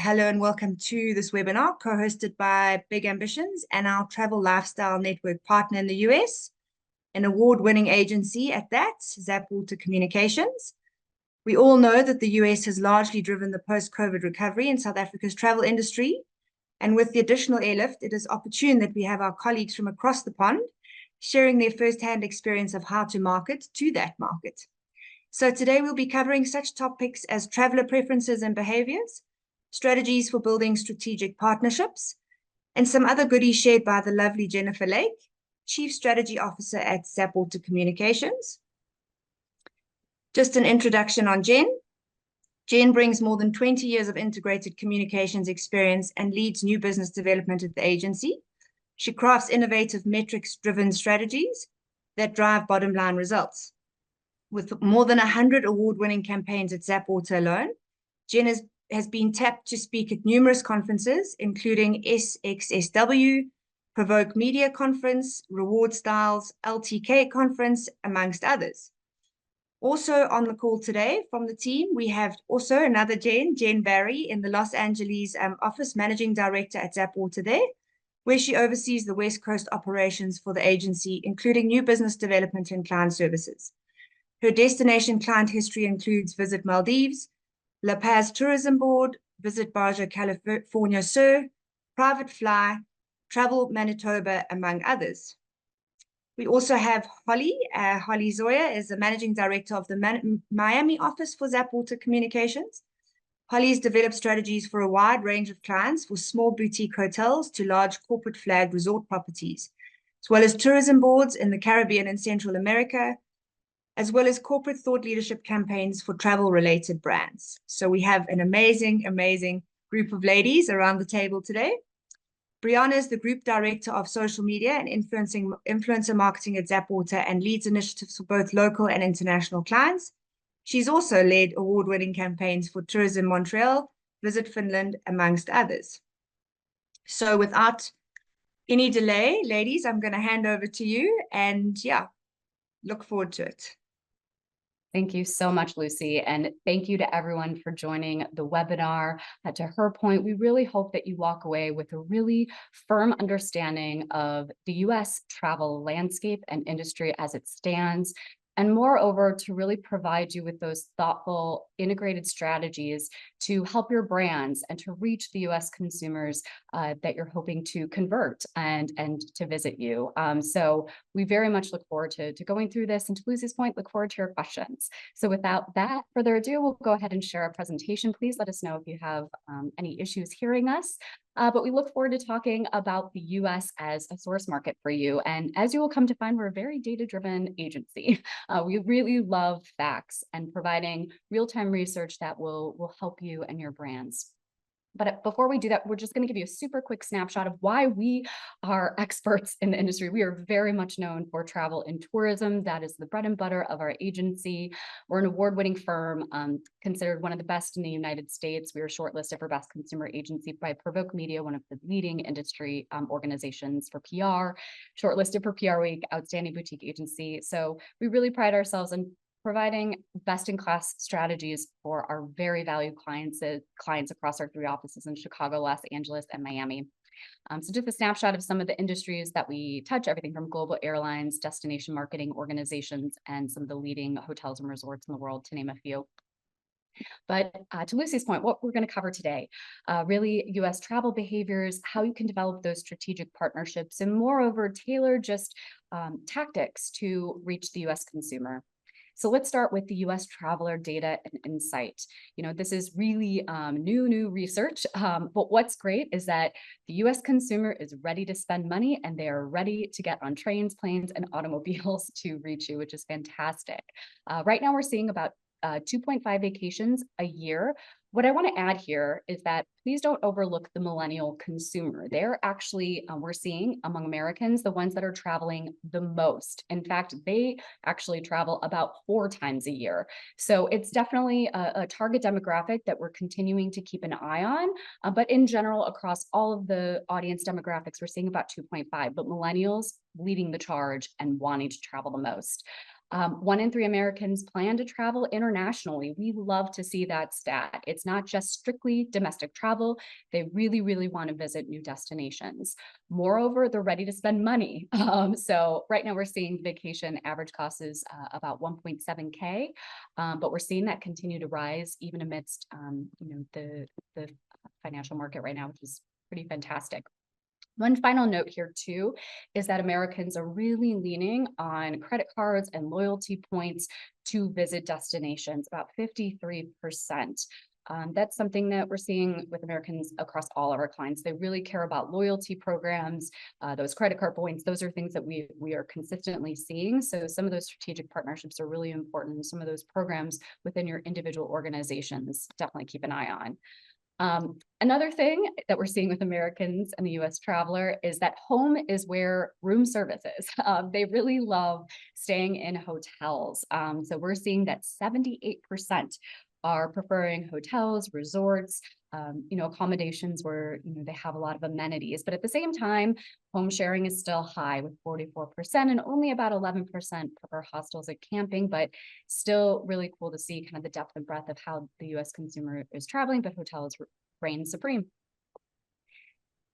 Hello and welcome to this webinar co-hosted by Big Ambitions and our Travel Lifestyle Network partner in the US, an award-winning agency at that, Zapwater Communications. We all know that the US has largely driven the post-COVID recovery in South Africa's travel industry. And with the additional airlift, it is opportune that we have our colleagues from across the pond sharing their first-hand experience of how to market to that market. So today we'll be covering such topics as traveler preferences and behaviors, strategies for building strategic partnerships, and some other goodies shared by the lovely Jennifer Lake, Chief Strategy Officer at Zapwater Communications. Just an introduction on Jen. Jen brings more than 20 years of integrated communications experience and leads new business development at the agency. She crafts innovative metrics-driven strategies that drive bottom-line results. With more than 100 award-winning campaigns at Zapwater alone, Jen has been tapped to speak at numerous conferences, including SXSW, Provoke Media Conference, Reward Styles, LTK Conference, amongst others. Also on the call today from the team, we have also another Jen Barry in the Los Angeles office, Managing Director at Zapwater there, where she oversees the West Coast operations for the agency, including new business development and client services. Her destination client history includes Visit Maldives, La Paz Tourism Board, Visit Baja California Sur, Private Fly, Travel Manitoba, among others. We also have Holly. Holly Zoya is the Managing Director of the Miami office for Zapwater Communications. Holly's developed strategies for a wide range of clients, for small boutique hotels to large corporate flagged resort properties, as well as tourism boards in the Caribbean and Central America, as well as corporate thought leadership campaigns for travel-related brands. So we have an amazing, amazing group of ladies around the table today. Brianna is the Group Director of Social Media and Influencer Marketing at Zapwater and leads initiatives for both local and international clients. She's also led award-winning campaigns for Tourism Montreal, Visit Finland, amongst others. So without any delay, ladies, I'm going to hand over to you and look forward to it. Thank you so much, Lucy. And thank you to everyone for joining the webinar. To her point, we really hope that you walk away with a really firm understanding of the US travel landscape and industry as it stands. And moreover, to really provide you with those thoughtful, integrated strategies to help your brands and to reach the US consumers that you're hoping to convert and to visit you. So we very much look forward to going through this. And to Lucy's point, look forward to your questions. So without that further ado, we'll go ahead and share our presentation. Please let us know if you have any issues hearing us. But we look forward to talking about the US as a source market for you. And as you will come to find, we're a very data-driven agency. We really love facts and providing real-time research that will help you and your brands. But before we do that, we're just going to give you a super quick snapshot of why we are experts in the industry. We are very much known for travel and tourism. That is the bread and butter of our agency. We're an award-winning firm, considered one of the best in the United States. We were shortlisted for Best Consumer Agency by Provoke Media, one of the leading industry organizations for PR, shortlisted for PR Week, Outstanding Boutique Agency. So we really pride ourselves in providing best-in-class strategies for our very valued clients across our 3 offices in Chicago, Los Angeles, and Miami. So just a snapshot of some of the industries that we touch, everything from global airlines, destination marketing organizations, and some of the leading hotels and resorts in the world, to name a few. But to Lucy's point, what we're going to cover today, really US travel behaviors, how you can develop those strategic partnerships, and moreover, tailor just tactics to reach the US consumer. So let's start with the US traveler data and insight. You know, this is really new research, but what's great is that the US consumer is ready to spend money and they are ready to get on trains, planes, and automobiles to reach you, which is fantastic. Right now we're seeing about 2.5 vacations a year. What I want to add here is that please don't overlook the millennial consumer. They're actually, we're seeing among Americans, the ones that are traveling the most. In fact, they actually travel about 4 times a year. So it's definitely a target demographic that we're continuing to keep an eye on. But in general, across all of the audience demographics, we're seeing about 2.5, but millennials leading the charge and wanting to travel the most. 1 in 3 Americans plan to travel internationally. We love to see that stat. It's not just strictly domestic travel. They really, really want to visit new destinations. Moreover, they're ready to spend money. So right now we're seeing vacation average cost is about 1.7K, but we're seeing that continue to rise even amidst the financial market right now, which is pretty fantastic. One final note here too is that Americans are really leaning on credit cards and loyalty points to visit destinations, about 53%. That's something that we're seeing with Americans across all of our clients. They really care about loyalty programs, those credit card points. Those are things that we are consistently seeing. So some of those strategic partnerships are really important. Some of those programs within your individual organizations, definitely keep an eye on. Another thing that we're seeing with Americans and the US traveler is that home is where room service is. They really love staying in hotels. So we're seeing that 78% are preferring hotels, resorts, accommodations where, they have a lot of amenities. But at the same time, home sharing is still high with 44% and only about 11% prefer hostels and camping, but still really cool to see kind of the depth and breadth of how the US consumer is traveling, but hotels reign supreme.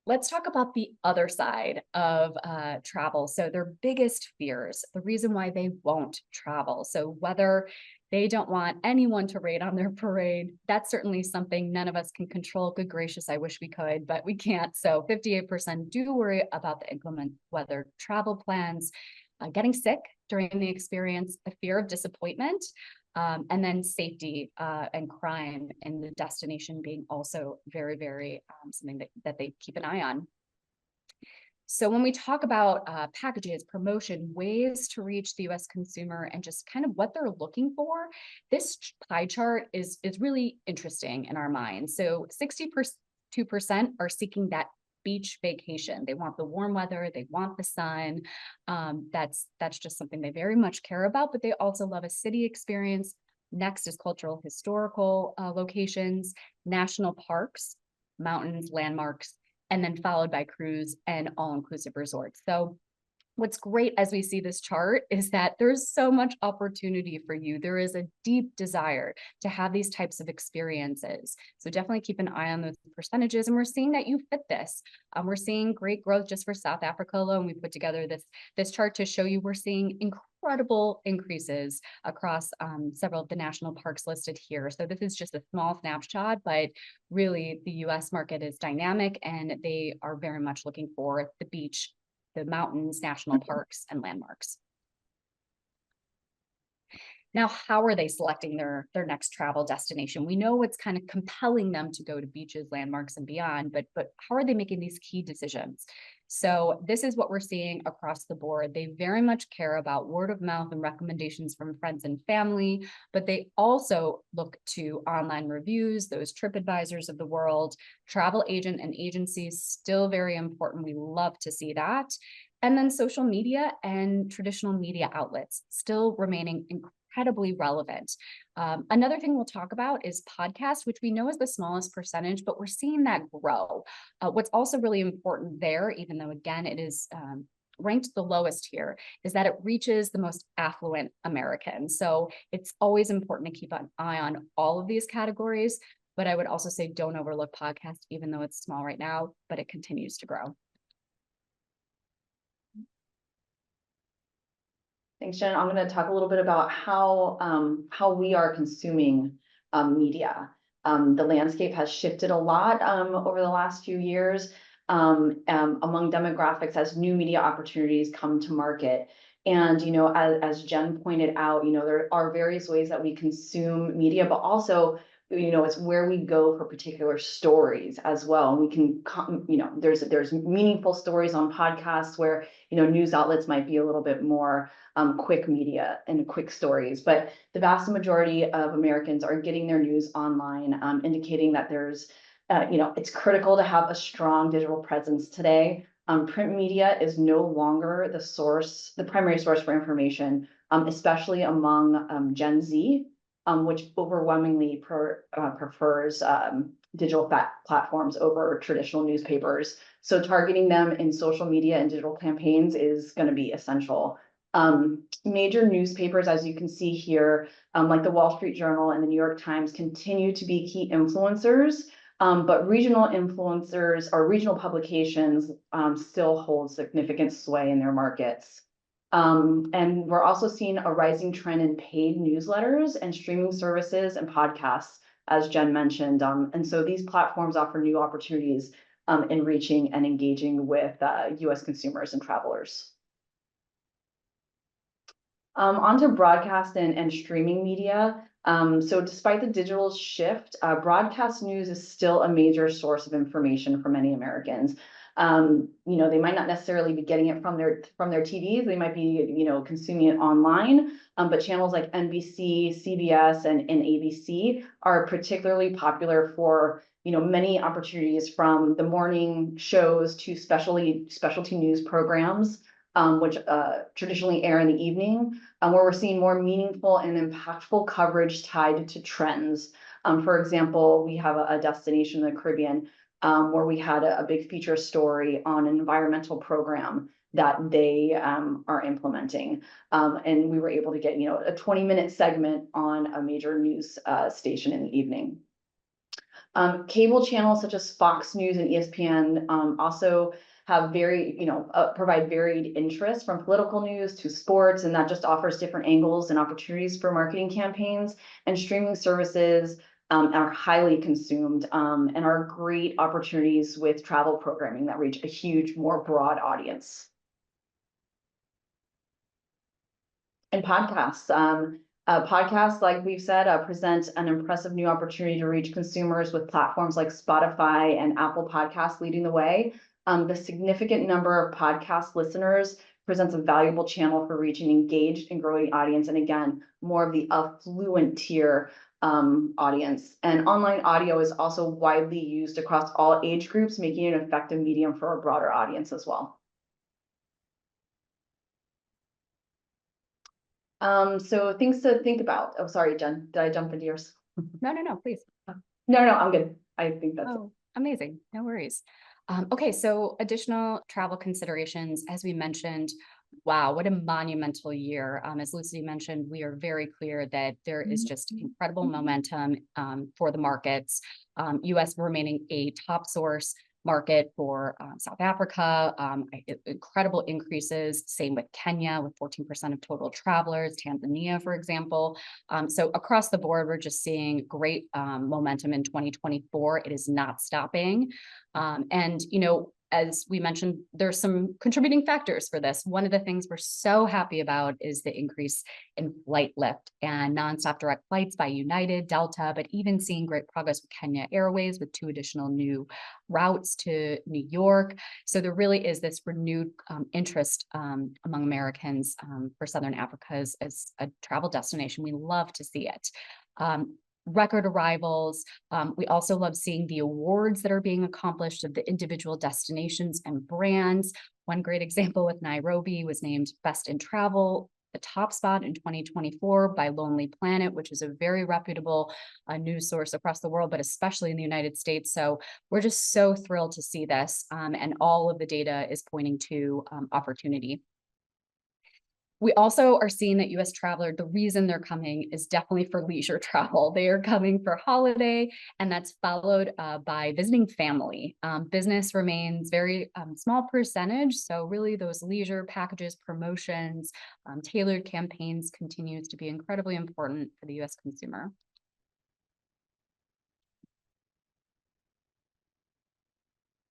Let's talk about the other side of travel. So their biggest fears, the reason why they won't travel. So whether they don't want anyone to raid on their parade, that's certainly something none of us can control. Good gracious, I wish we could, but we can't. So 58% do worry about the inclement weather travel plans, getting sick during the experience, the fear of disappointment, and then safety and crime in the destination being also very, very something that they keep an eye on. So when we talk about packages, promotion, ways to reach the US consumer and just kind of what they're looking for, this pie chart is really interesting in our minds. So 62% are seeking that beach vacation. They want the warm weather, they want the sun. That's just something they very much care about, but they also love a city experience. Next is cultural, historical locations, national parks, mountains, landmarks, and then followed by cruise and all-inclusive resorts. So what's great as we see this chart is that there's so much opportunity for you. There is a deep desire to have these types of experiences. So definitely keep an eye on those percentages. And we're seeing that you fit this. We're seeing great growth just for South Africa alone. We put together this chart to show you we're seeing incredible increases across several of the national parks listed here. So this is just a small snapshot, but really the US market is dynamic and they are very much looking for the beach, the mountains, national parks, and landmarks. Now, how are they selecting their next travel destination? We know what's kind of compelling them to go to beaches, landmarks, and beyond, but how are they making these key decisions? So this is what we're seeing across the board. They very much care about word of mouth and recommendations from friends and family, but they also look to online reviews, those TripAdvisors of the world, travel agent and agencies, still very important. We love to see that. And then social media and traditional media outlets still remaining incredibly relevant. Another thing we'll talk about is podcasts, which we know is the smallest percentage, but we're seeing that grow. What's also really important there, even though again, it is ranked the lowest here, is that it reaches the most affluent Americans. So it's always important to keep an eye on all of these categories, but I would also say don't overlook podcast, even though it's small right now, but it continues to grow. Thanks, Jen. I'm going to talk a little bit about how we are consuming media. The landscape has shifted a lot over the last few years among demographics as new media opportunities come to market. And, as Jen pointed out, there are various ways that we consume media, but also, it's where we go for particular stories as well. And we can, there's meaningful stories on podcasts where, news outlets might be a little bit more quick media and quick stories, but the vast majority of Americans are getting their news online, indicating that there's, it's critical to have a strong digital presence today. Print media is no longer the primary source for information, especially among Gen Z, which overwhelmingly prefers digital platforms over traditional newspapers. So targeting them in social media and digital campaigns is going to be essential Major newspapers, as you can see here, like the Wall Street Journal and the New York Times, continue to be key influencers, but regional influencers or regional publications still hold significant sway in their markets. And we're also seeing a rising trend in paid newsletters and streaming services and podcasts, as Jen mentioned. And so these platforms offer new opportunities in reaching and engaging with US consumers and travelers. Onto broadcast and streaming media. So despite the digital shift, broadcast news is still a major source of information for many Americans. They might not necessarily be getting it from their TVs. They might be, consuming it online. But channels like NBC, CBS, and ABC are particularly popular for, many opportunities, from the morning shows to specialty news programs, which traditionally air in the evening, where we're seeing more meaningful and impactful coverage tied to trends. For example, we have a destination in the Caribbean where we had a big feature story on an environmental program that they are implementing. And we were able to get, a 20-minute segment on a major news station in the evening. Cable channels such as Fox News and ESPN also have provide varied interests, from political news to sports, and that just offers different angles and opportunities for marketing campaigns. And streaming services are highly consumed and are great opportunities with travel programming that reach a huge, more broad audience. And podcasts. Podcasts, like we've said, present an impressive new opportunity to reach consumers, with platforms like Spotify and Apple Podcasts leading the way. The significant number of podcast listeners presents a valuable channel for reaching engaged and growing audience, and again, more of the affluent tier audience. And online audio is also widely used across all age groups, making it an effective medium for a broader audience as well. So things to think about. Oh, sorry, Jen, did I jump into yours? No, please. No, I'm good. I think that's it. Amazing. No worries. Okay, so additional travel considerations, as we mentioned. Wow, what a monumental year. As Lucy mentioned, we are very clear that there is just incredible momentum for the markets. US remaining a top source market for South Africa, incredible increases. Same with Kenya, with 14% of total travelers, Tanzania, for example. So across the board, we're just seeing great momentum in 2024. It is not stopping. And, as we mentioned, there's some contributing factors for this. One of the things we're so happy about is the increase in flight lift and nonstop direct flights by United, Delta, but even seeing great progress with Kenya Airways with 2 additional new routes to New York. So there really is this renewed interest among Americans for Southern Africa as a travel destination. We love to see it. Record arrivals. We also love seeing the awards that are being accomplished of the individual destinations and brands. One great example with Nairobi was named Best in Travel, the top spot in 2024 by Lonely Planet, which is a very reputable news source across the world, but especially in the United States. So we're just so thrilled to see this, and all of the data is pointing to opportunity. We also are seeing that US traveler, the reason they're coming is definitely for leisure travel. They are coming for holiday, and that's followed by visiting family. Business remains very small percentage. So really those leisure packages, promotions, tailored campaigns continues to be incredibly important for the US consumer.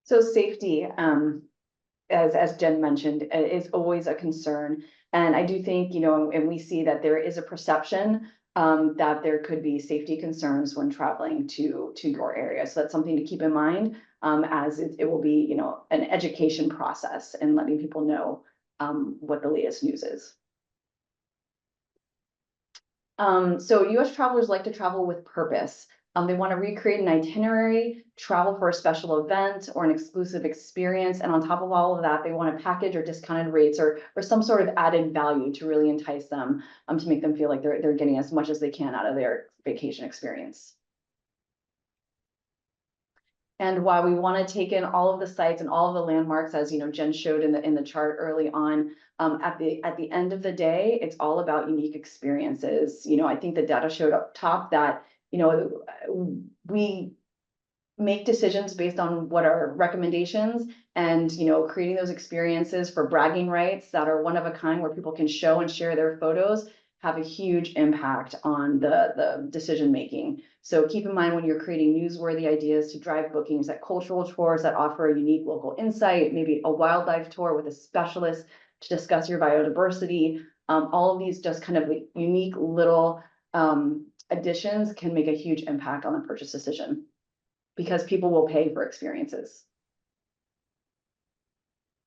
So safety, as Jen mentioned, is always a concern. And I do think, and we see that there is a perception that there could be safety concerns when traveling to your area. So that's something to keep in mind, as it will be, an education process and letting people know what the latest news is. So US travelers like to travel with purpose. They want to recreate an itinerary, travel for a special event or an exclusive experience. And on top of all of that, they want a package or discounted rates or some sort of added value to really entice them, to make them feel like they're getting as much as they can out of their vacation experience. And while we want to take in all of the sites and all of the landmarks, as you know, Jen showed in the chart early on, at the end of the day, it's all about unique experiences. You know, I think the data showed up top that, you know, we make decisions based on what are recommendations, and, you know, creating those experiences for bragging rights that are one of a kind, where people can show and share their photos, have a huge impact on the decision making. So keep in mind, when you're creating newsworthy ideas to drive bookings, that cultural tours that offer a unique local insight, maybe a wildlife tour with a specialist to discuss your biodiversity, all of these just kind of unique little additions can make a huge impact on the purchase decision, because people will pay for experiences.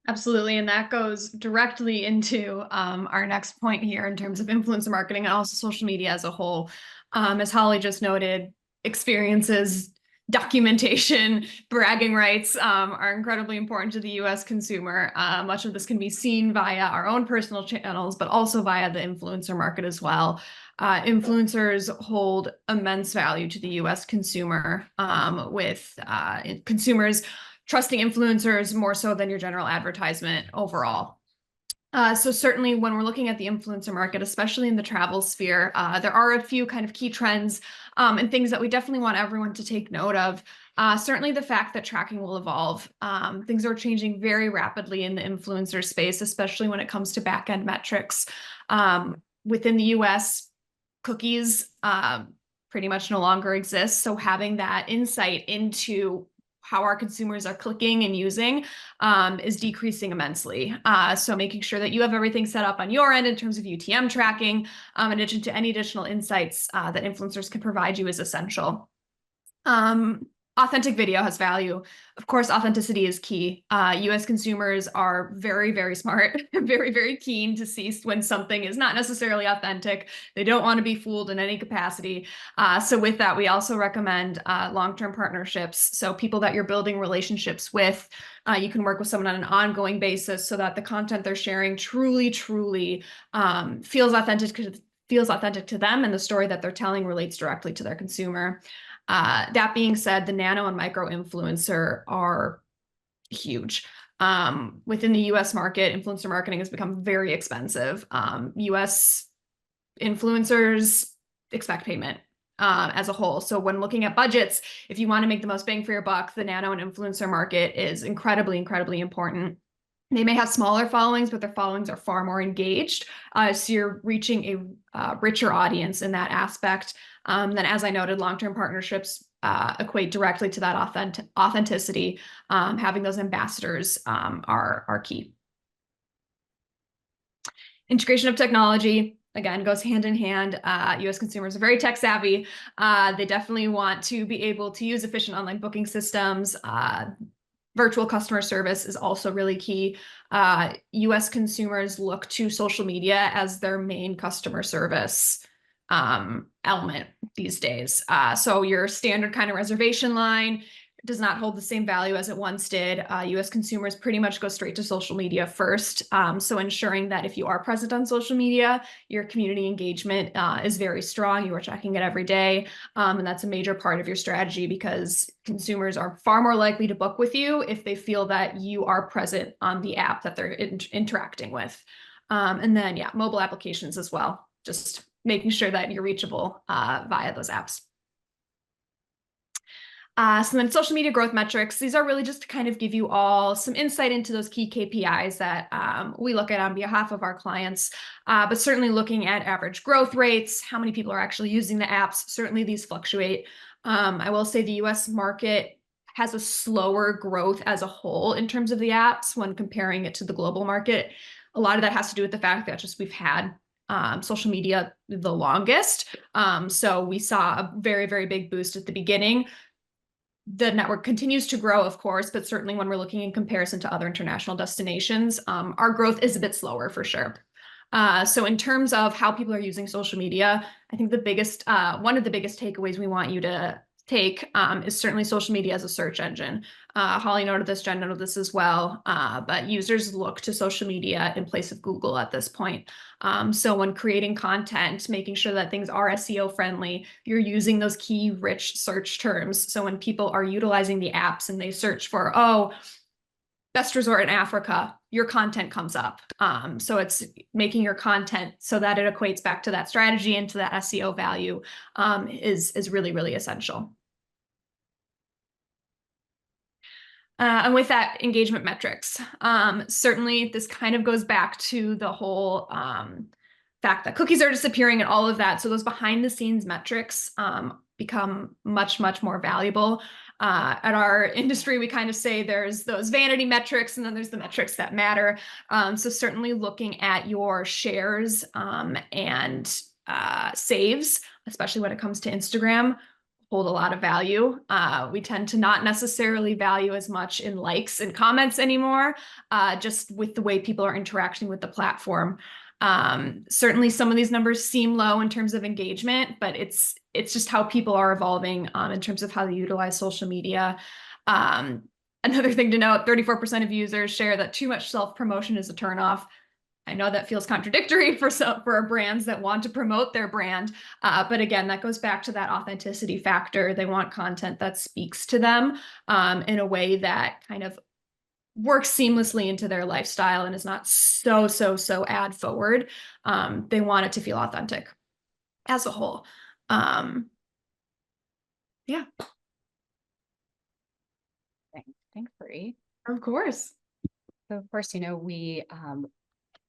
Absolutely. And that goes directly into our next point here in terms of influencer marketing and also social media as a whole. As Holly just noted, experiences, documentation, bragging rights are incredibly important to the US consumer. Much of this can be seen via our own personal channels, but also via the influencer market as well. Influencers hold immense value to the US consumer, with consumers trusting influencers more so than your general advertisement overall. So certainly when we're looking at the influencer market, especially in the travel sphere, there are a few kind of key trends and things that we definitely want everyone to take note of. Certainly the fact that tracking will evolve. Things are changing very rapidly in the influencer space, especially when it comes to back-end metrics. Within the US, cookies pretty much no longer exist. So having that insight into how our consumers are clicking and using is decreasing immensely. So making sure that you have everything set up on your end in terms of UTM tracking, in addition to any additional insights that influencers can provide you, is essential. Authentic video has value. Of course, authenticity is key. US consumers are very, very smart, very, very keen to see when something is not necessarily authentic. They don't want to be fooled in any capacity. So with that, we also recommend long-term partnerships. So people that you're building relationships with, you can work with someone on an ongoing basis so that the content they're sharing truly feels authentic to them, and the story that they're telling relates directly to their consumer. That being said, the nano and micro influencer are huge. Within the US market, influencer marketing has become very expensive. US influencers expect payment as a whole. So when looking at budgets, if you want to make the most bang for your buck, the nano and influencer market is incredibly, incredibly important. They may have smaller followings, but their followings are far more engaged. So you're reaching a richer audience in that aspect. Then, as I noted, long-term partnerships equate directly to that authenticity. Having those ambassadors are key. Integration of technology, again, goes hand in hand. US consumers are very tech savvy. They definitely want to be able to use efficient online booking systems. Virtual customer service is also really key. US consumers look to social media as their main customer service element these days. So your standard kind of reservation line does not hold the same value as it once did. US consumers pretty much go straight to social media first. So ensuring that if you are present on social media, your community engagement is very strong. You are checking it every day. And that's a major part of your strategy, because consumers are far more likely to book with you if they feel that you are present on the app that they're interacting with. And then, yeah, mobile applications as well. Just making sure that you're reachable via those apps. So then social media growth metrics, these are really just to kind of give you all some insight into those key KPIs that we look at on behalf of our clients, but certainly looking at average growth rates, how many people are actually using the apps. Certainly these fluctuate. I will say the US market has a slower growth as a whole in terms of the apps when comparing it to the global market. A lot of that has to do with the fact that just we've had social media the longest. So we saw a very, very big boost at the beginning. The network continues to grow, of course, but certainly when we're looking in comparison to other international destinations, our growth is a bit slower for sure. So in terms of how people are using social media, I think the biggest, one of the biggest takeaways we want you to take is certainly social media as a search engine. Holly noted this, Jen noted this as well, but users look to social media in place of Google at this point. So when creating content, making sure that things are SEO friendly, you're using those key rich search terms. So when people are utilizing the apps and they search for, oh, best resort in Africa, your content comes up. So it's making your content so that it equates back to that strategy and to that SEO value is really, really essential. And with that, engagement metrics. Certainly, this kind of goes back to the whole fact that cookies are disappearing and all of that. So those behind the scenes metrics become much, much more valuable. At our industry, we kind of say there's those vanity metrics and then there's the metrics that matter. So certainly looking at your shares and saves, especially when it comes to Instagram, hold a lot of value. We tend to not necessarily value as much in likes and comments anymore, just with the way people are interacting with the platform. Certainly some of these numbers seem low in terms of engagement, but it's just how people are evolving in terms of how they utilize social media. Another thing to note, 34% of users share that too much self-promotion is a turnoff. I know that feels contradictory for brands that want to promote their brand, but again, that goes back to that authenticity factor. They want content that speaks to them in a way that kind of works seamlessly into their lifestyle and is not so ad forward. They want it to feel authentic as a whole. Yeah. Thanks, Bree. Of course. So of course, we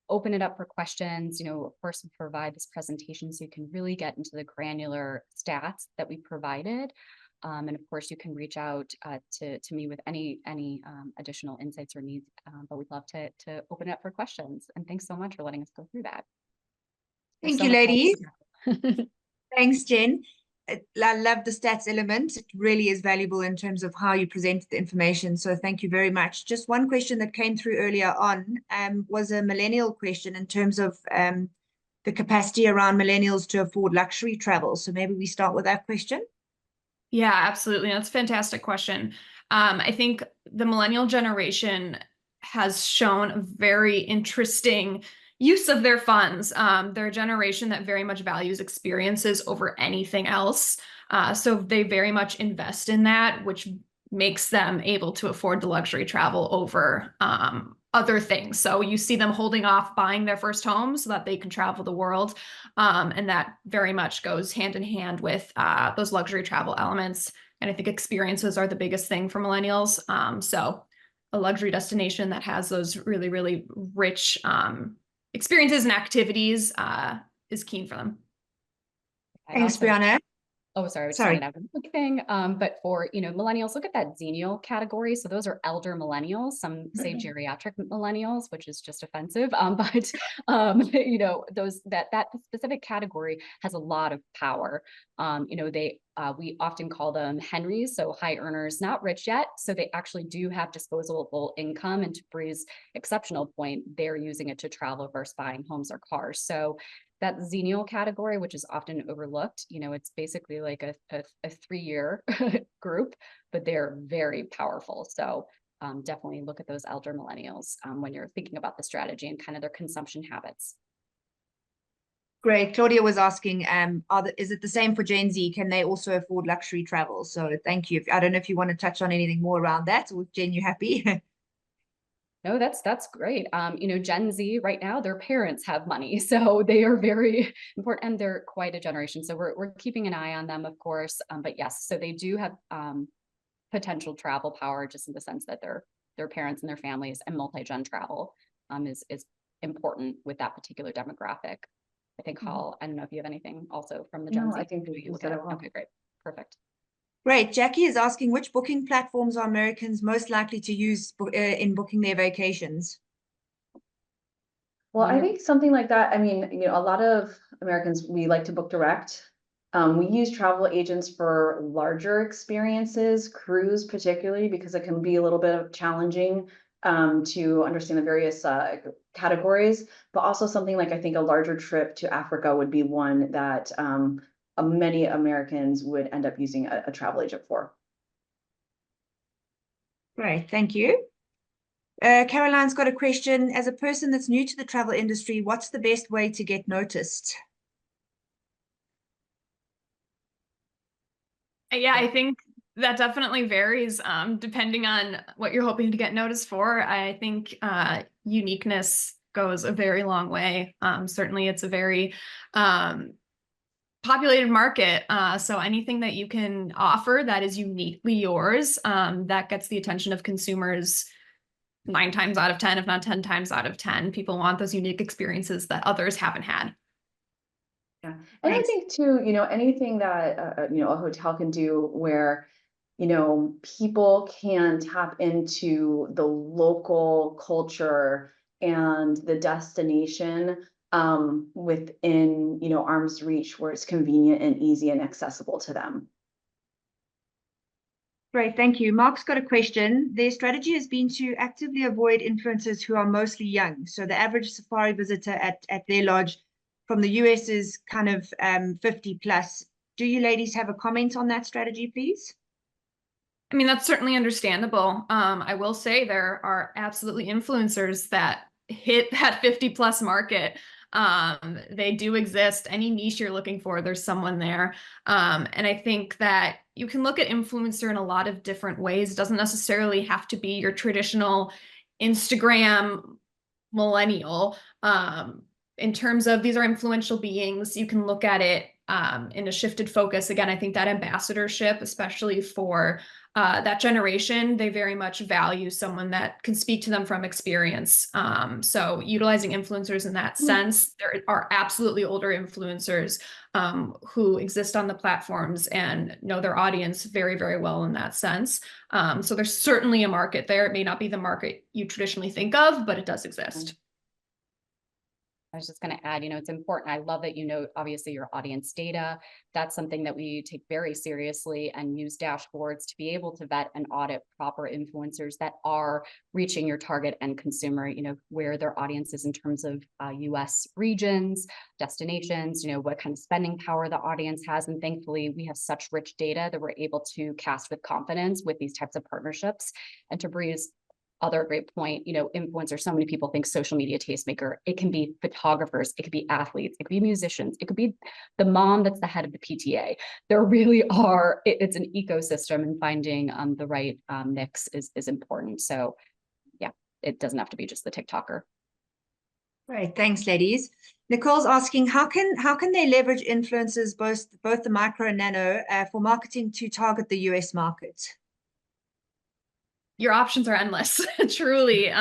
open it up for questions. Of course, we provide this presentation so you can really get into the granular stats that we provided. And of course, you can reach out to me with any additional insights or needs, but we'd love to open it up for questions. And thanks so much for letting us go through that. Thank you, ladies. Thanks, Jen. I love the stats element. It really is valuable in terms of how you present the information. So thank you very much. Just one question that came through earlier on was a millennial question in terms of the capacity around millennials to afford luxury travel. So maybe we start with that question. Yeah, absolutely. That's a fantastic question. I think the millennial generation has shown a very interesting use of their funds. They're a generation that very much values experiences over anything else. So they very much invest in that, which makes them able to afford the luxury travel over other things. So you see them holding off buying their first home so that they can travel the world. And that very much goes hand in hand with those luxury travel elements. And I think experiences are the biggest thing for millennials. So a luxury destination that has those really, really rich experiences and activities is keen for them. Thanks, Brianna. Oh, sorry, I was just saying a quick thing. But for, millennials, look at that Xenial category. So those are elder millennials. Some say geriatric millennials, which is just offensive. But those that specific category has a lot of power. We often call them Henrys, so high earners, not rich yet. So they actually do have disposable income. And to Bree's exceptional point, they're using it to travel versus buying homes or cars. So that Xenial category, which is often overlooked, it's basically like a 3-year group, but they're very powerful. So definitely look at those elder millennials when you're thinking about the strategy and kind of their consumption habits. Great. Claudia was asking, is it the same for Gen Z? Can they also afford luxury travel? So thank you. I don't know if you want to touch on anything more around that, or Jen, you happy? No, that's great. Gen Z right now, their parents have money, so they are very important, and they're quite a generation. So we're keeping an eye on them, of course. But yes, so they do have potential travel power, just in the sense that their parents and their families, and multi-gen travel is important with that particular demographic. I think Hall, I don't know if you have anything also from the Gen Z. I think you said it well. Okay, great, perfect. Great. Jackie is asking, which booking platforms are Americans most likely to use in booking their vacations? Well, I think something like that. I mean, a lot of Americans, we like to book direct. We use travel agents for larger experiences, cruise particularly, because it can be a little bit challenging to understand the various categories, but also something like, I think a larger trip to Africa would be one that many Americans would end up using a travel agent for. Great, thank you. Caroline's got a question. As a person that's new to the travel industry, what's the best way to get noticed? Yeah, I think that definitely varies depending on what you're hoping to get noticed for. I think uniqueness goes a very long way. Certainly, it's a very populated market. So anything that you can offer that is uniquely yours, that gets the attention of consumers 9 times out of 10, if not 10 times out of 10. People want those unique experiences that others haven't had. Yeah. And I think too, anything that, a hotel can do where, people can tap into the local culture and the destination within, arm's reach where it's convenient and easy and accessible to them. Great, thank you. Mark's got a question. Their strategy has been to actively avoid influencers who are mostly young. So the average safari visitor at their lodge from the US is kind of 50 plus. Do you ladies have a comment on that strategy, please? I mean, that's certainly understandable. I will say there are absolutely influencers that hit that 50 plus market. They do exist. Any niche you're looking for, there's someone there. And I think that you can look at influencer in a lot of different ways. It doesn't necessarily have to be your traditional Instagram millennial. In terms of these are influential beings, you can look at it in a shifted focus. Again, I think that ambassadorship, especially for that generation, they very much value someone that can speak to them from experience. So utilizing influencers in that sense, there are absolutely older influencers who exist on the platforms and know their audience very, very well in that sense. So there's certainly a market there. It may not be the market you traditionally think of, but it does exist. I was just going to add, it's important. I love that you know, obviously, your audience data. That's something that we take very seriously and use dashboards to be able to vet and audit proper influencers that are reaching your target end consumer, where their audience is in terms of US regions, destinations, what kind of spending power the audience has. And thankfully, we have such rich data that we're able to cast with confidence with these types of partnerships. And to Bree's other great point, influencers, so many people think social media tastemaker. It can be photographers, it could be athletes, it could be musicians, it could be the mom that's the head of the PTA. There really are, it's an ecosystem, and finding the right mix is important. So yeah, it doesn't have to be just the TikToker. Great, thanks, ladies. Nicole's asking, how can they leverage influencers, both the micro and nano, for marketing to target the US market? Your options are endless, truly.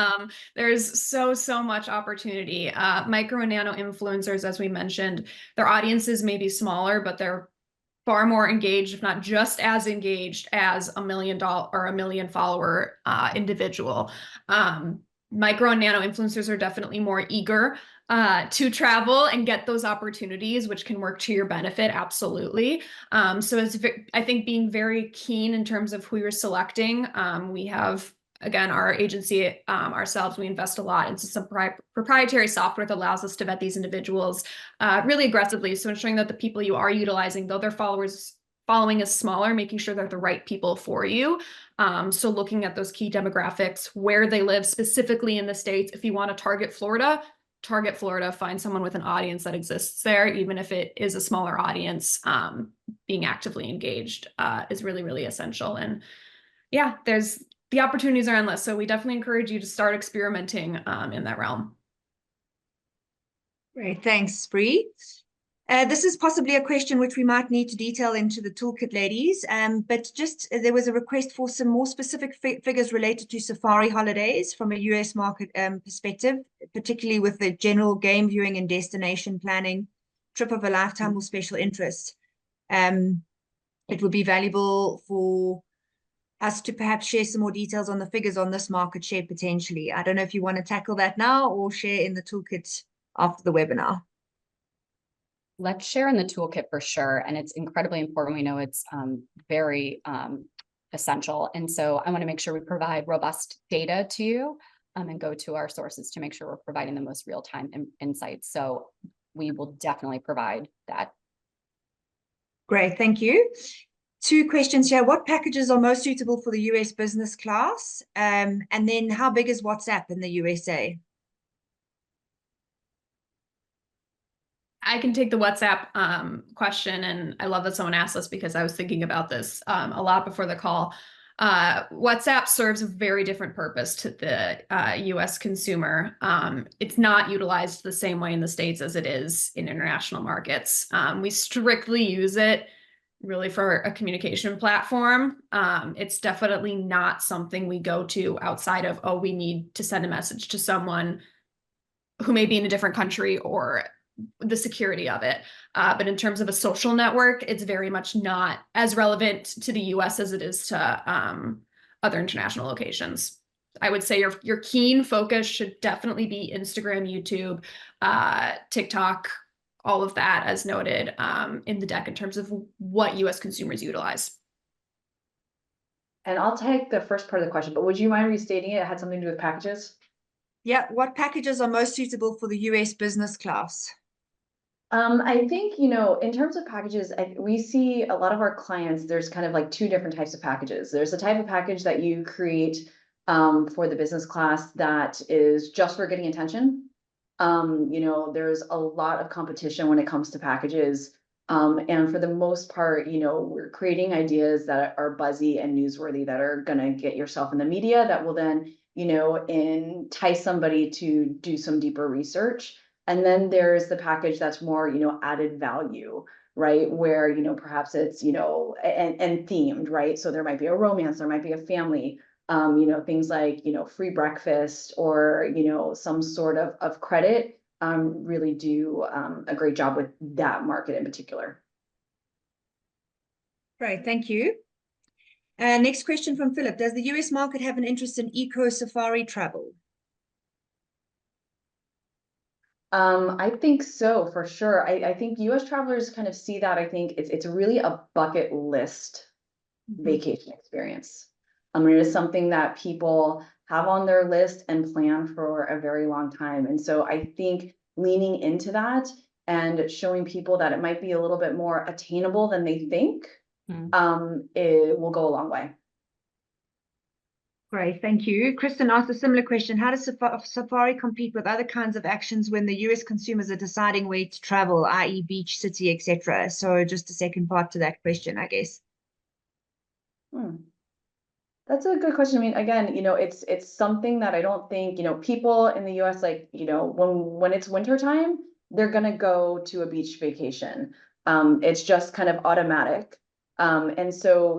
There's so much opportunity. Micro and nano influencers, as we mentioned, their audiences may be smaller, but they're far more engaged, if not just as engaged as $1 million or a million follower individual. Micro and nano influencers are definitely more eager to travel and get those opportunities, which can work to your benefit. Absolutely. So it's, I think, being very keen in terms of who you're selecting. We have, again, our agency ourselves, we invest a lot into some proprietary software that allows us to vet these individuals really aggressively. So ensuring that the people you are utilizing, though their following is smaller, making sure they're the right people for you. So looking at those key demographics, where they live specifically in the States. If you want to target Florida, find someone with an audience that exists there, even if it is a smaller audience. Being actively engaged is really, really essential. And yeah, the opportunities are endless. So we definitely encourage you to start experimenting in that realm. Great, thanks, Bree. This is possibly a question which we might need to detail into the toolkit, ladies, but just there was a request for some more specific figures related to safari holidays from a US market perspective, particularly with the general game viewing and destination planning, trip of a lifetime or special interest. It would be valuable for us to perhaps share some more details on the figures on this market share potentially. I don't know if you want to tackle that now or share in the toolkit after the webinar. Let's share in the toolkit for sure. And it's incredibly important. We know it's very essential. And so I want to make sure we provide robust data to you and go to our sources to make sure we're providing the most real-time insights. So we will definitely provide that. Great, thank you. Two questions here. What packages are most suitable for the US business class? And then how big is WhatsApp in the USA? I can take the WhatsApp question, and I love that someone asked this because I was thinking about this a lot before the call. WhatsApp serves a very different purpose to the US consumer. It's not utilized the same way in the States as it is in international markets. We strictly use it really for a communication platform. It's definitely not something we go to outside of, oh, we need to send a message to someone who may be in a different country, or the security of it. But in terms of a social network, it's very much not as relevant to the US as it is to other international locations. I would say your keen focus should definitely be Instagram, YouTube, TikTok, all of that as noted in the deck in terms of what US consumers utilize. And I'll take the first part of the question, but would you mind restating it? It had something to do with packages? Yeah, what packages are most suitable for the US business class? I think, in terms of packages, we see a lot of our clients, there's kind of like two different types of packages. There's the type of package that you create for the business class that is just for getting attention. There's a lot of competition when it comes to packages. And for the most part, we're creating ideas that are buzzy and newsworthy that are gonna get yourself in the media that will then, entice somebody to do some deeper research. And then there's the package that's more, added value, right? Where, perhaps it's, and themed, right? So there might be a romance, there might be a family, things like, free breakfast or, some sort of credit, really do a great job with that market in particular. Great, thank you. Next question from Philip. Does the US market have an interest in eco safari travel? I think so, for sure. I think US travelers kind of see that. I think it's really a bucket list vacation experience. It is something that people have on their list and plan for a very long time. And so I think leaning into that and showing people that it might be a little bit more attainable than they think, it will go a long way. Great, thank you. Kristen asked a similar question. How does Safari compete with other kinds of actions when the US consumers are deciding where to travel, i.e. beach, city, etc.? So just a second part to that question, I guess. That's a good question. I mean, again, it's something that I don't think, people in the US, like, when it's winter time, they're gonna go to a beach vacation. It's just kind of automatic. And so,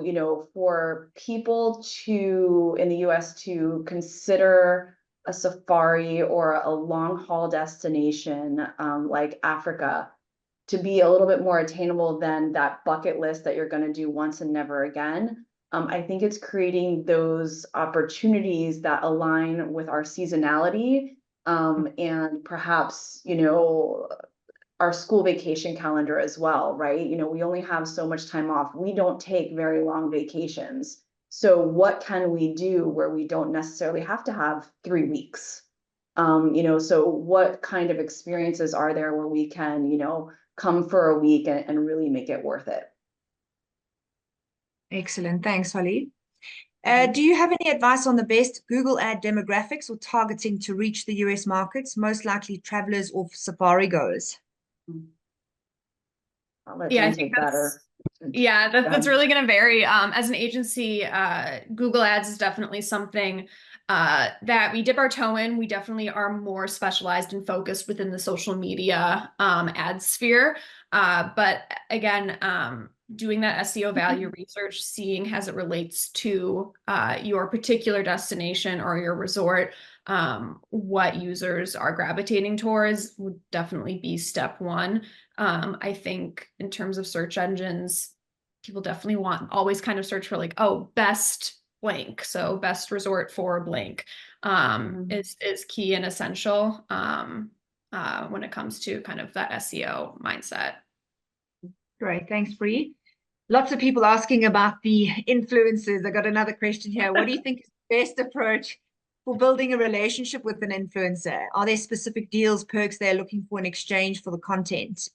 for people in the US to consider a safari or a long haul destination, like Africa, to be a little bit more attainable than that bucket list that you're gonna do once and never again. I think it's creating those opportunities that align with our seasonality, and perhaps, our school vacation calendar as well, right? We only have so much time off. We don't take very long vacations. So what can we do where we don't necessarily have to have 3 weeks? So what kind of experiences are there where we can, come for a week and really make it worth it? Excellent. Thanks, Holly. Do you have any advice on the best Google ad demographics or targeting to reach the US markets, most likely travelers or safari goers? I'll let Yeah, Jen I think take that, or that's really going to vary. As an agency, Google Ads is definitely something that we dip our toe in. We definitely are more specialized and focused within the social media ad sphere. But again, doing that SEO value research, seeing as it relates to your particular destination or your resort, what users are gravitating towards would definitely be step one. I think in terms of search engines, people definitely always kind of search for like, oh, best blank. So best resort for blank is key and essential when it comes to kind of that SEO mindset. Great, thanks, Bree. Lots of people asking about the influencers. I got another question here. What do you think is the best approach for building a relationship with an influencer? Are there specific deals, perks they're looking for in exchange for the content?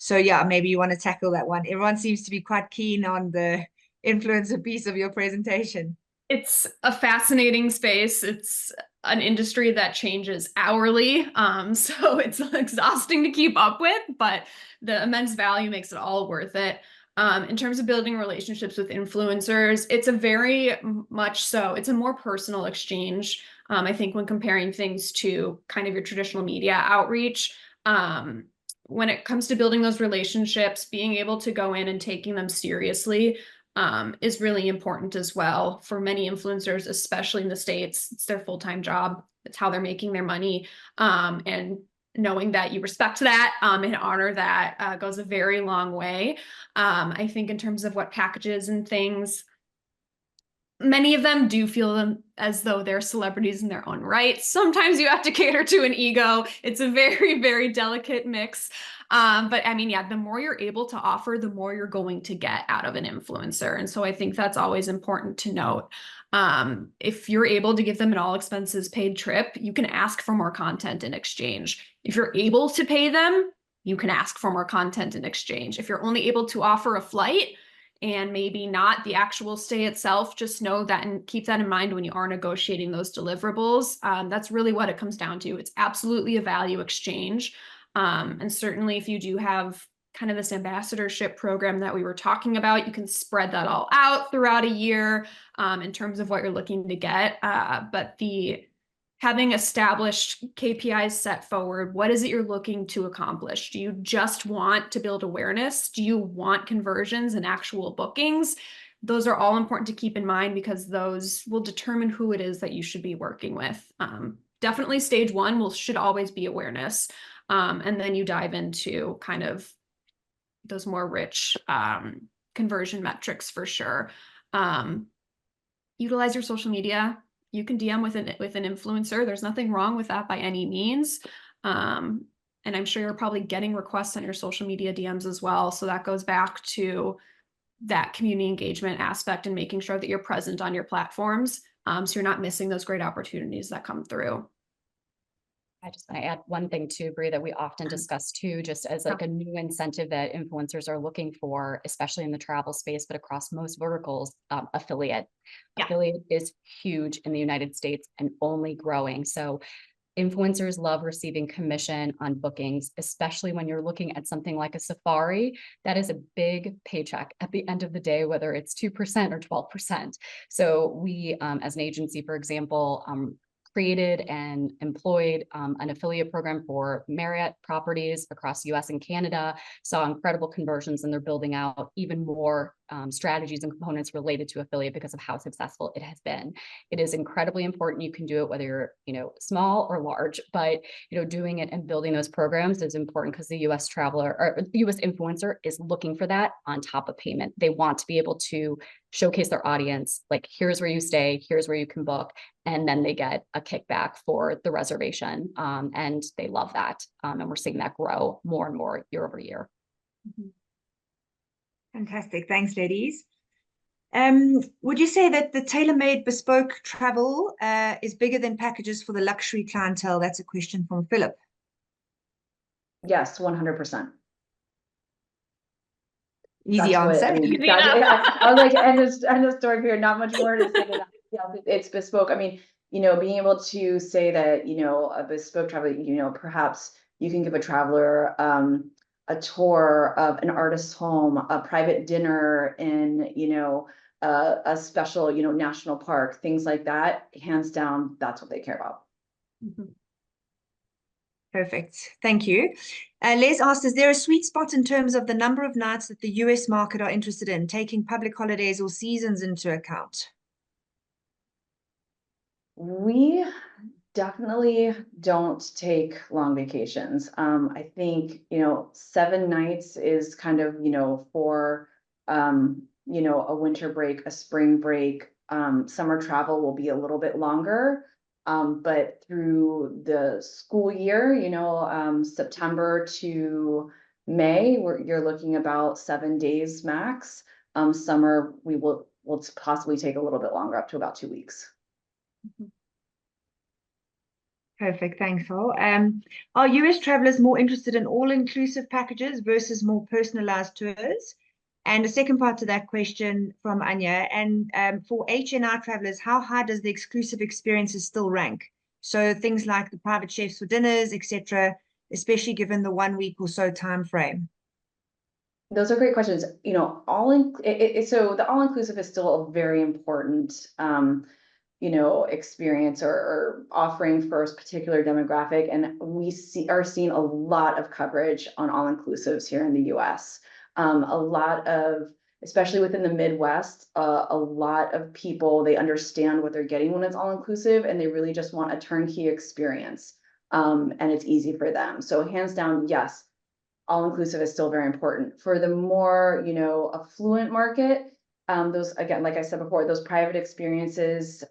So yeah, maybe you want to tackle that one. Everyone seems to be quite keen on the influencer piece of your presentation. It's a fascinating space. It's an industry that changes hourly. So it's exhausting to keep up with, but the immense value makes it all worth it. In terms of building relationships with influencers, it's a very much so, it's a more personal exchange. I think when comparing things to kind of your traditional media outreach, when it comes to building those relationships, being able to go in and taking them seriously is really important as well. For many influencers, especially in the States, it's their full-time job. It's how they're making their money. And knowing that you respect that and honor that goes a very long way. I think in terms of what packages and things, many of them do feel them as though they're celebrities in their own right. Sometimes you have to cater to an ego. It's a very, very delicate mix. But I mean, yeah, the more you're able to offer, the more you're going to get out of an influencer. And so I think that's always important to note. If you're able to give them an all expenses paid trip, you can ask for more content in exchange. If you're able to pay them, you can ask for more content in exchange. If you're only able to offer a flight, and maybe not the actual stay itself, just know that and keep that in mind when you are negotiating those deliverables. That's really what it comes down to. It's absolutely a value exchange. And certainly if you do have kind of this ambassadorship program that we were talking about, you can spread that all out throughout a year in terms of what you're looking to get. But having established KPIs set forward, what is it you're looking to accomplish? Do you just want to build awareness? Do you want conversions and actual bookings? Those are all important to keep in mind because those will determine who it is that you should be working with. Definitely stage one should always be awareness. And then you dive into kind of those more rich conversion metrics for sure. Utilize your social media. You can DM with an influencer. There's nothing wrong with that by any means. And I'm sure you're probably getting requests on your social media DMs as well. So that goes back to that community engagement aspect and making sure that you're present on your platforms. So you're not missing those great opportunities that come through. I just want to add one thing too, Bree, that we often discuss too, just as like a new incentive that influencers are looking for, especially in the travel space, but across most verticals, affiliate. Yeah. Affiliate is huge in the United States and only growing. So influencers love receiving commission on bookings, especially when you're looking at something like a safari. That is a big paycheck at the end of the day, whether it's 2% or 12%. So we, as an agency, for example, created and employed an affiliate program for Marriott properties across US and Canada, saw incredible conversions, and they're building out even more strategies and components related to affiliate because of how successful it has been. It is incredibly important. You can do it whether you're, small or large, but, doing it and building those programs is important because the US traveler or US influencer is looking for that on top of payment. They want to be able to showcase their audience, like, here's where you stay, here's where you can book, and then they get a kickback for the reservation. And they love that. And we're seeing that grow more and more year over year. Mm-hmm. Fantastic. Thanks, ladies. Would you say that the tailor-made bespoke travel is bigger than packages for the luxury clientele? That's a question from Philip. Yes, 100%. Easy answer. I was like, end of story here. Not much more to say to that. Yeah, it's bespoke. I mean, being able to say that, a bespoke travel, perhaps you can give a traveler a tour of an artist's home, a private dinner in, a special, national park, things like that. Hands down, that's what they care about. Mm-hmm. Perfect. Thank you. Les asked, is there a sweet spot in terms of the number of nights that the US market are interested in, taking public holidays or seasons into account? We definitely don't take long vacations. I think, 7 nights is kind of, for, a winter break, a spring break. Summer travel will be a little bit longer. But through the school year, September to May, you're looking about 7 days max. Summer, we'll possibly take a little bit longer, up to about 2 weeks. Perfect. Thanks, Hal. Are US travelers more interested in all-inclusive packages versus more personalized tours? And the second part to that question from Anya, and for HNI travelers, how high does the exclusive experiences still rank? So things like the private chefs for dinners, etc., especially given the 1 week or so time frame. Those are great questions. You know, so the all-inclusive is still a very important experience or offering for a particular demographic. And we are seeing a lot of coverage on all-inclusives here in the US. A lot of, especially within the Midwest, a lot of people, they understand what they're getting when it's all-inclusive, and they really just want a turnkey experience. And it's easy for them. So hands down, yes, all-inclusive is still very important. For the more, affluent market, those, again, like I said before, those private experiences,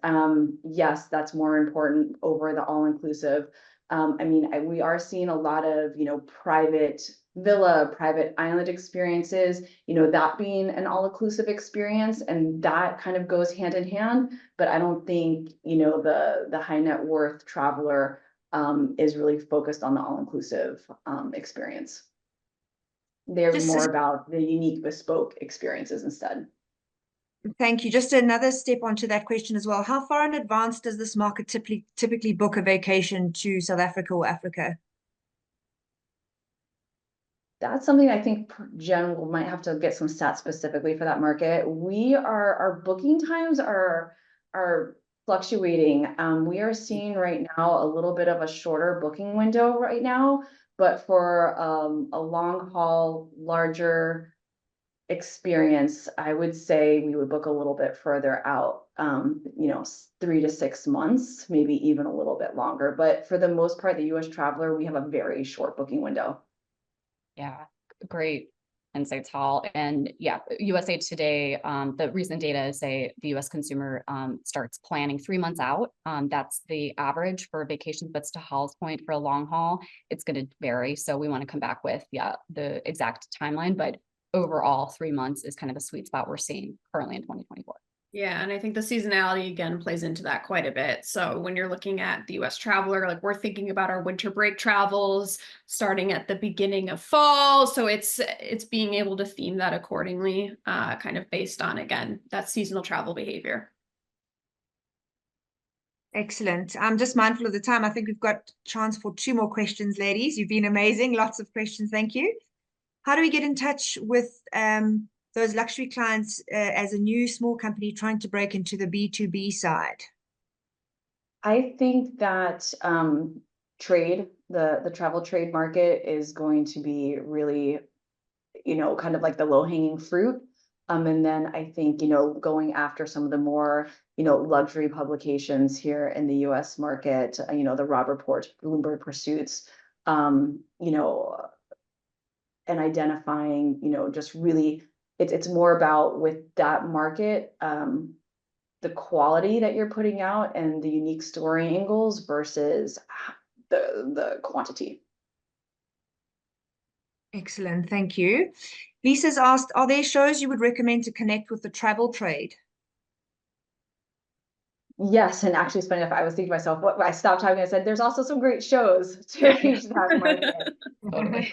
yes, that's more important over the all-inclusive. We are seeing a lot of, private villa, private island experiences, that being an all-inclusive experience, and that kind of goes hand in hand. But I don't think, the high net worth traveler is really focused on the all-inclusive experience. They're more about the unique bespoke experiences instead. Thank you. Just another step onto that question as well. How far in advance does this market typically book a vacation to South Africa or Africa? That's something I think Jen might have to get some stats specifically for that market. Our booking times are fluctuating. We are seeing right now a little bit of a shorter booking window right now, but for a long haul, larger experience, I would say we would book a little bit further out, 3 to 6 months, maybe even a little bit longer. But for the most part, the US traveler, we have a very short booking window. Yeah, great insights, Hal. And yeah, USA Today, the recent data say the US consumer starts planning 3 months out. That's the average for vacations, but to Hal's point, for a long haul, it's going to vary. So we want to come back with, the exact timeline, but overall 3 months is kind of the sweet spot we're seeing currently in 2024. Yeah, and I think the seasonality again plays into that quite a bit. So when you're looking at the US traveler, like we're thinking about our winter break travels starting at the beginning of fall. So it's being able to theme that accordingly, kind of based on, again, that seasonal travel behavior. Excellent. I'm just mindful of the time. I think we've got chance for 2 more questions, ladies. You've been amazing. Lots of questions. Thank you. How do we get in touch with those luxury clients as a new small company trying to break into the B2B side? I think that the travel trade market is going to be really, kind of like the low-hanging fruit. And then I think, going after some of the more, luxury publications here in the US market, the Robb Report, Bloomberg Pursuits, and identifying, just really, it's more about with that market, the quality that you're putting out and the unique story angles versus the quantity. Excellent. Thank you. Lisa's asked, are there shows you would recommend to connect with the travel trade? Yes, and actually, it's funny enough, I was thinking to myself, what I stopped talking, I said, there's also some great shows to reach that market. Totally.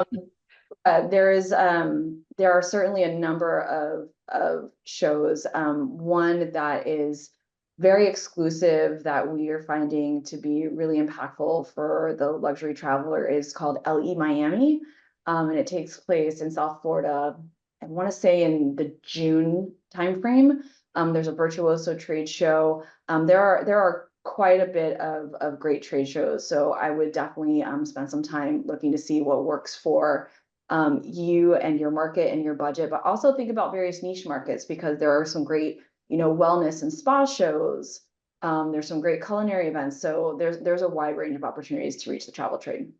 There are certainly a number of shows. One that is very exclusive that we are finding to be really impactful for the luxury traveler is called LE Miami. And it takes place in South Florida, I want to say in the June timeframe. There's a Virtuoso trade show. There are quite a bit of great trade shows. So I would definitely spend some time looking to see what works for you and your market and your budget, but also think about various niche markets, because there are some great, wellness and spa shows. There's some great culinary events. So there's a wide range of opportunities to reach the travel trade.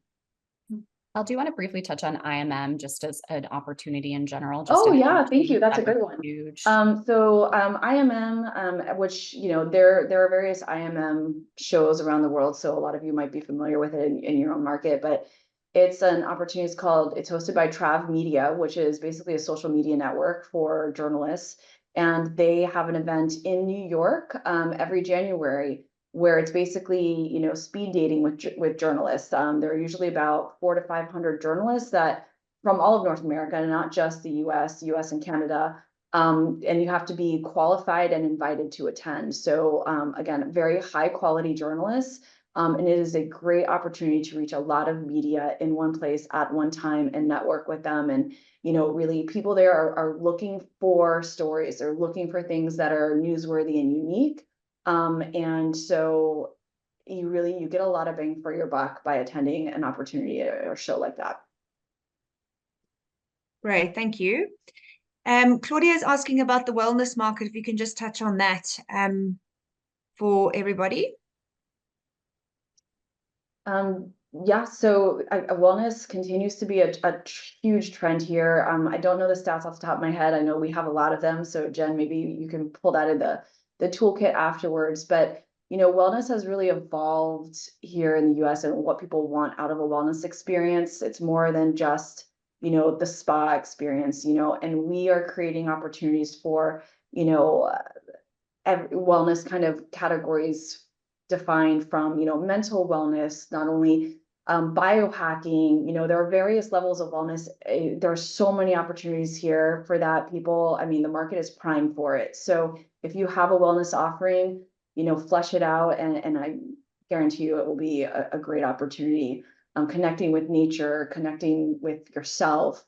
Do you want to briefly touch on IMM just as an opportunity in general? Oh yeah, thank you. That's a great one. Huge. IMM, which, there are various IMM shows around the world. So a lot of you might be familiar with it in your own market, but it's an opportunity. It's hosted by Trav Media, which is basically a social media network for journalists. And they have an event in New York every January where it's basically, you know, speed dating with journalists. There are usually about 400 to 500 journalists that from all of North America, and not just the US and Canada. And you have to be qualified and invited to attend. So again, very high quality journalists. And it is a great opportunity to reach a lot of media in one place at one time and network with them. And, you know, really people there are looking for stories. They're looking for things that are newsworthy and unique. And so you get a lot of bang for your buck by attending an opportunity or show like that. Great, thank you. Claudia is asking about the wellness market, if you can just touch on that for everybody. Yeah, so wellness continues to be a huge trend here. I don't know the stats off the top of my head. I know we have a lot of them. So Jen, maybe you can pull that in the toolkit afterwards. But, you know, wellness has really evolved here in the US and what people want out of a wellness experience. It's more than just, you know, the spa experience, you know, and we are creating opportunities for, you know, wellness kind of categories defined from, you know, mental wellness, not only biohacking, you know, there are various levels of wellness. There are so many opportunities here for that. People, I mean, the market is primed for it. So if you have a wellness offering, you know, flesh it out, and I guarantee you it will be a great opportunity. Connecting with nature, connecting with yourself.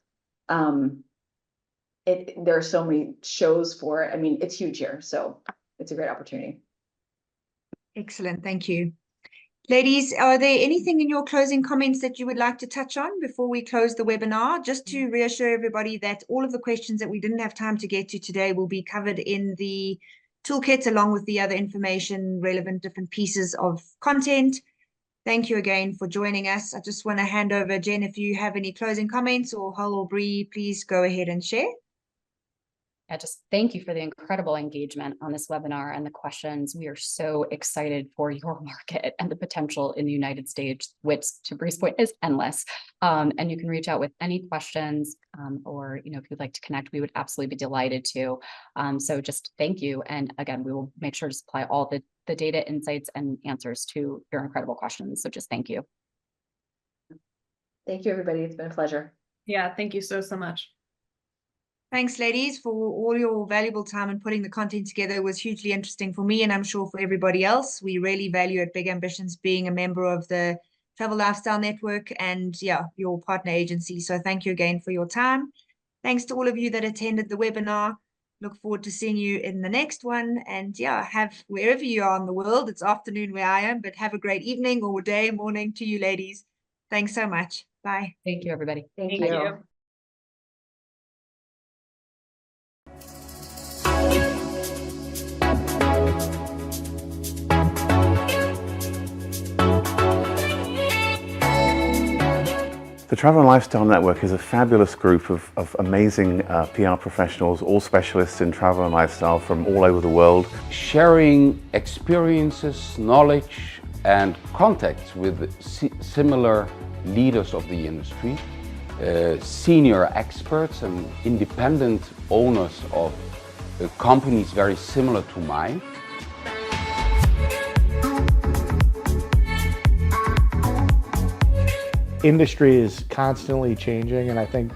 There are so many shows for it. I mean, it's huge here, so it's a great opportunity. Excellent, thank you. Ladies, are there anything in your closing comments that you would like to touch on before we close the webinar? Just to reassure everybody that all of the questions that we didn't have time to get to today will be covered in the toolkit, along with the other information, relevant different pieces of content. Thank you again for joining us. I just want to hand over, Jen, if you have any closing comments, or Hull or Bree, please go ahead and share. Yeah, just thank you for the incredible engagement on this webinar and the questions. We are so excited for your market and the potential in the United States, which, to Bree's point, is endless. And you can reach out with any questions, or, you know, if you'd like to connect, we would absolutely be delighted to. So just thank you. And again, we will make sure to supply all the data, insights, and answers to your incredible questions. So just thank you. Thank you, everybody. It's been a pleasure. Yeah, thank you so much. Thanks, ladies, for all your valuable time and putting the content together. It was hugely interesting for me, and I'm sure for everybody else. We really value at Big Ambitions being a member of the Travel Lifestyle Network and, yeah, your partner agency. So thank you again for your time. Thanks to all of you that attended the webinar. Look forward to seeing you in the next one. And yeah, have, wherever you are in the world, it's afternoon where I am, but have a great evening or day, morning to you, ladies. Thanks so much. Bye. Thank you, everybody. Thank Thank you. you. The Travel and Lifestyle Network is a fabulous group of amazing PR professionals, all specialists in travel and lifestyle from all over the world. Sharing experiences, knowledge and contacts with similar leaders of the industry, senior experts and independent owners of companies very similar to mine. Industry is constantly changing, and I think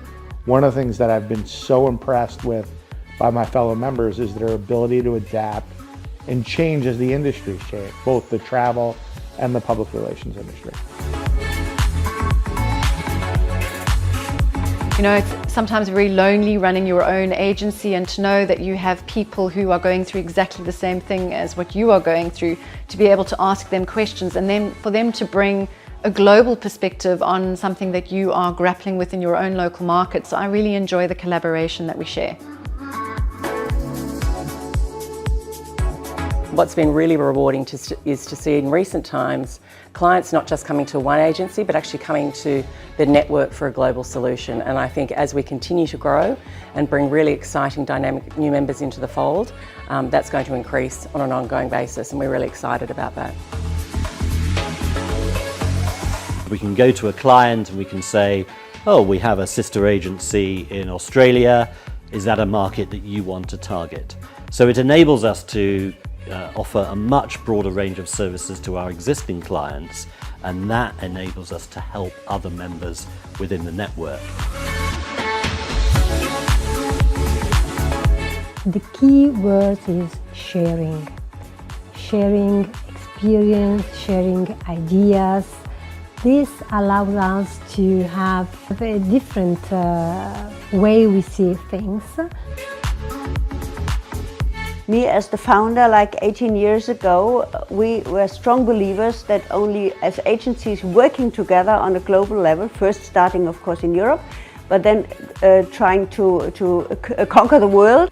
one of the things that I've been so impressed with by my fellow members is their ability to adapt and change as the industry changes, both the travel and the public relations industry. You know, it's sometimes very lonely running your own agency, and to know that you have people who are going through exactly the same thing as what you are going through, to be able to ask them questions and then for them to bring a global perspective on something that you are grappling with in your own local market. So I really enjoy the collaboration that we share. What's been really rewarding is to see in recent times clients not just coming to one agency but actually coming to the network for a global solution. And I think as we continue to grow and bring really exciting dynamic new members into the fold, that's going to increase on an ongoing basis, and we're really excited about that. We can go to a client and we can say, oh, we have a sister agency in Australia. Is that a market that you want to target? So it enables us to offer a much broader range of services to our existing clients, and that enables us to help other members within the network. The key word is sharing. Sharing experience, sharing ideas. This allows us to have a different way we see things. Me as the founder, like 18 years ago, we were strong believers that only as agencies working together on a global level, first starting of course in Europe, but then trying to conquer the world.